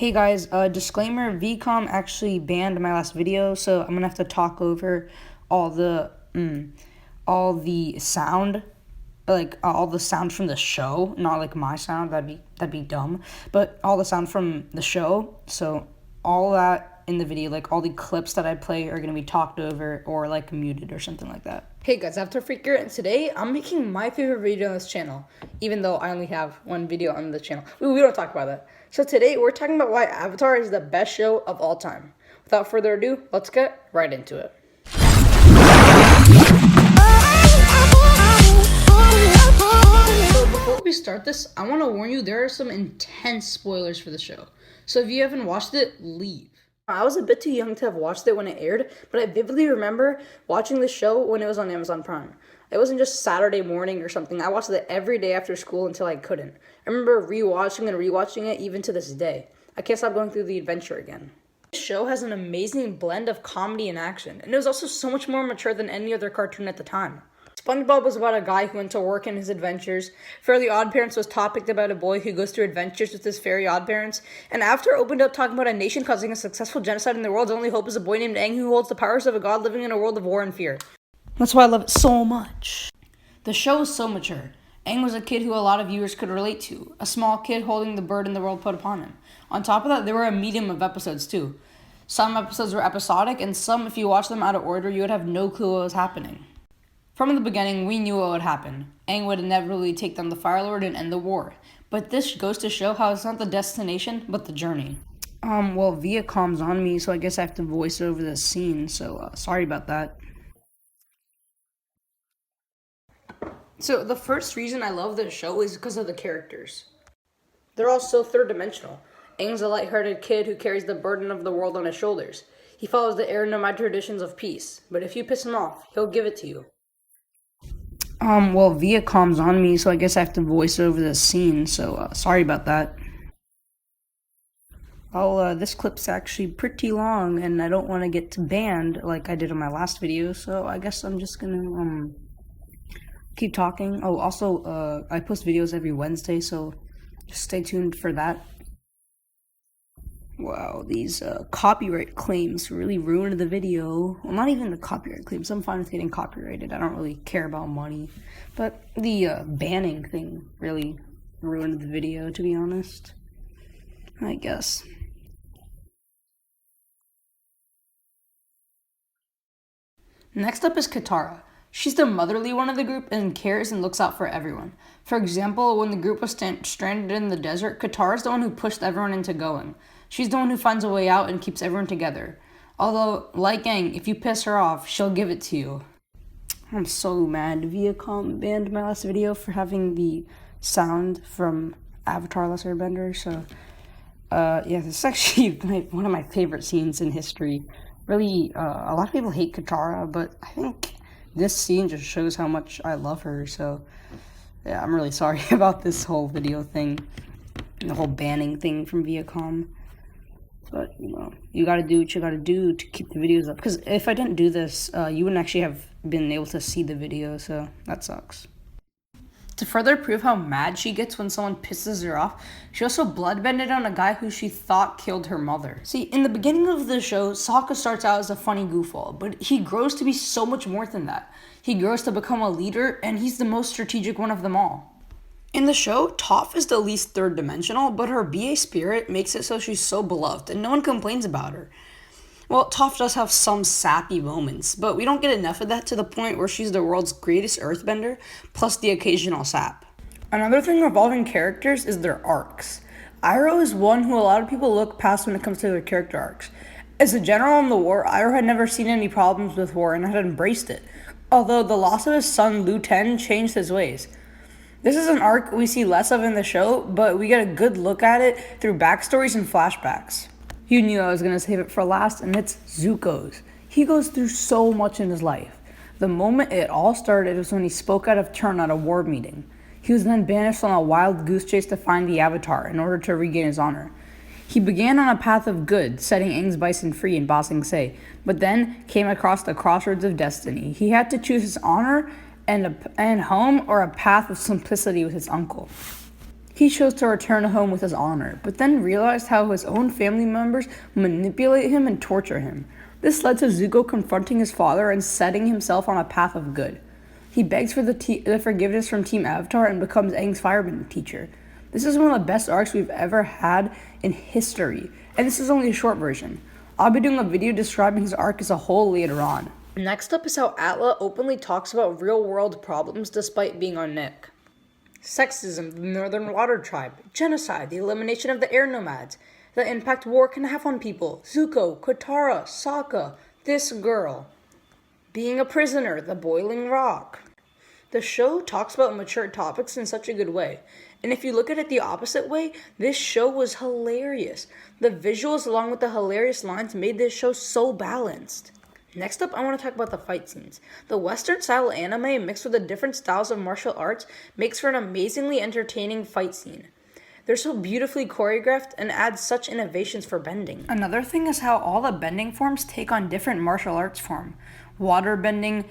Hey guys, disclaimer, VCOM actually banned my last video, so I'm gonna have to talk over all the all the sound, all the sound from the show, not like my sound, that'd be dumb, but all the sound from the show. So all that in the video, like all the clips that I play are gonna be talked over or like muted or something like that. Hey guys, Afterfreaker, and today I'm making my favorite video on this channel, even though I only have one video on the channel. We don't talk about that. So today we're talking about why Avatar is the best show of all time. Without further ado, let's get right into it. So before we start this, I want to warn you there are some intense spoilers for the show. So if you haven't watched it, leave. I was a bit too young to have watched it when it aired, but I vividly remember watching the show when it was on Amazon Prime. It wasn't just Saturday morning or something. I watched it every day after school until I couldn't. I remember rewatching and rewatching it even to this day. I can't stop going through the adventure again. This show has an amazing blend of comedy and action, and it was also so much more mature than any other cartoon at the time. SpongeBob was about a guy who went to work in his adventures. Fairly Odd Parents was topic about a boy who goes through adventures with his fairy odd parents. And After opened up talking about a nation causing a successful genocide and the world's only hope is a boy named Aang who holds the powers of a god living in a world of war and fear. That's why I love it so much. The show is so mature. Aang was a kid who a lot of viewers could relate to. A small kid holding the burden the world put upon him. On top of that, there were a medium of episodes too. Some episodes were episodic, and some, if you watch them out of order, you would have no clue what was happening. From the beginning, we knew what would happen. Aang would inevitably take down the Fire Lord and end the war. But this goes to show how it's not the destination, but the journey. Well, Viacom's on me, so I guess I have to voice over this scene, so sorry about that. So the first reason I love this show is because of the characters. They're all so third-dimensional. Aang's a lighthearted kid who carries the burden of the world on his shoulders. He follows the heir nomad traditions of peace, but if you piss him off, he'll give it to you. Well, Viacom's on me, so I guess I have to voice over this scene, so sorry about that. Well, this clip's actually pretty long, and I don't want to get banned like I did on my last video, so I guess I'm just gonna, keep talking. Oh, also, I post videos every Wednesday, so just stay tuned for that. Wow, these copyright claims really ruined the video. Well, not even the copyright claims. I'm fine with getting copyrighted. I don't really care about money. But the banning thing really ruined the video, to be honest. I guess. Next up is Katara. She's the motherly one of the group and cares and looks out for everyone. For example, when the group was stranded in the desert, Katara's the one who pushed everyone into going. She's the one who finds a way out and keeps everyone together. Although, like Aang, if you piss her off, she'll give it to you. I'm so mad. Viacom banned my last video for having the sound from Avatar: Last Airbender, so yeah, this is actually one of my favorite scenes in history. Really, a lot of people hate Katara, but I think this scene just shows how much I love her, so yeah, I'm really sorry about this whole video thing, the whole banning thing from Viacom. But, you know, you gotta do what you gotta do to keep the videos up. Because if I didn't do this, you wouldn't actually have been able to see the video, so that sucks. To further prove how mad she gets when someone pisses her off, she also bloodbended on a guy who she thought killed her mother. See, in the beginning of the show, Sokka starts out as a funny goofball, but he grows to be so much more than that. He grows to become a leader, and he's the most strategic one of them all. In the show, Toph is the least third-dimensional, but her BA spirit makes it so she's so beloved, and no one complains about her. Well, Toph does have some sappy moments, but we don't get enough of that to the point where she's the world's greatest earthbender, plus the occasional sap. Another thing revolving characters is their arcs. Iroh is one who a lot of people look past when it comes to their character arcs. As a general in the war, Iroh had never seen any problems with war and had embraced it, although the loss of his son Lu Ten changed his ways. This is an arc we see less of in the show, but we get a good look at it through backstories and flashbacks. You knew I was going to save it for last, and it's Zuko's. He goes through so much in his life. The moment it all started was when he spoke out of turn at a war meeting. He was then banished on a wild goose chase to find the Avatar in order to regain his honor. He began on a path of good, setting Aang's bison free in Ba Sing Se, but then came across the crossroads of destiny. He had to choose his honor and home or a path of simplicity with his uncle. He chose to return home with his honor, but then realized how his own family members manipulate him and torture him. This led to Zuko confronting his father and setting himself on a path of good. He begs for the forgiveness from Team Avatar and becomes Aang's fireman teacher. This is one of the best arcs we've ever had in history, and this is only a short version. I'll be doing a video describing his arc as a whole later on. Next up is how Atla openly talks about real-world problems despite being on Nick. Sexism, the Northern Water Tribe, genocide, the elimination of the air nomads, the impact war can have on people, Zuko, Katara, Sokka, this girl, being a prisoner, the boiling rock. The show talks about mature topics in such a good way, and if you look at it the opposite way, this show was hilarious. The visuals along with the hilarious lines made this show so balanced. Next up, I want to talk about the fight scenes. The Western-style anime mixed with the different styles of martial arts makes for an amazingly entertaining fight scene. They're so beautifully choreographed and add such innovations for bending. Another thing is how all the bending forms take on different martial arts form. Water bending,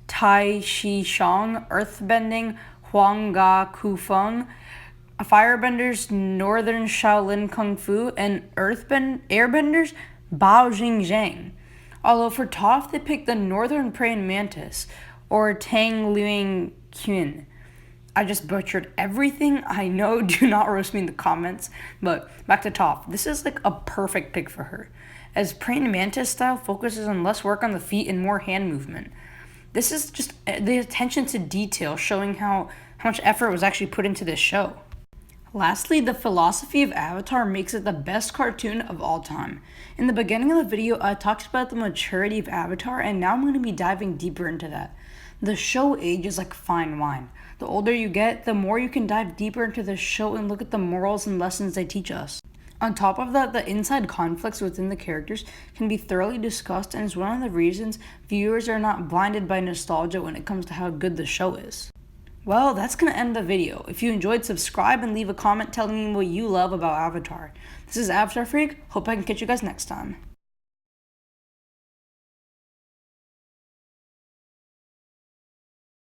Tai Chi Shang, earth bending, Huang Ga Kufeng, firebenders, Northern Shaolin Kung Fu, and airbenders, Bao Jing Zhang. Although for Toph, they picked the Northern Praying Mantis, or Tang Luang Qin. I just butchered everything. I know, do not roast me in the comments. But back to Toph. This is like a perfect pick for her, as Praying Mantis style focuses on less work on the feet and more hand movement. This is just the attention to detail, showing how much effort was actually put into this show. Lastly, the philosophy of Avatar makes it the best cartoon of all time. In the beginning of the video, I talked about the maturity of Avatar, and now I'm going to be diving deeper into that. The show ages like fine wine. The older you get, the more you can dive deeper into the show and look at the morals and lessons they teach us. On top of that, the inside conflicts within the characters can be thoroughly discussed, and is one of the reasons viewers are not blinded by nostalgia when it comes to how good the show is. Well, that's going to end the video. If you enjoyed, subscribe and leave a comment telling me what you love about Avatar. This is Avatar Freak. Hope I can catch you guys next time.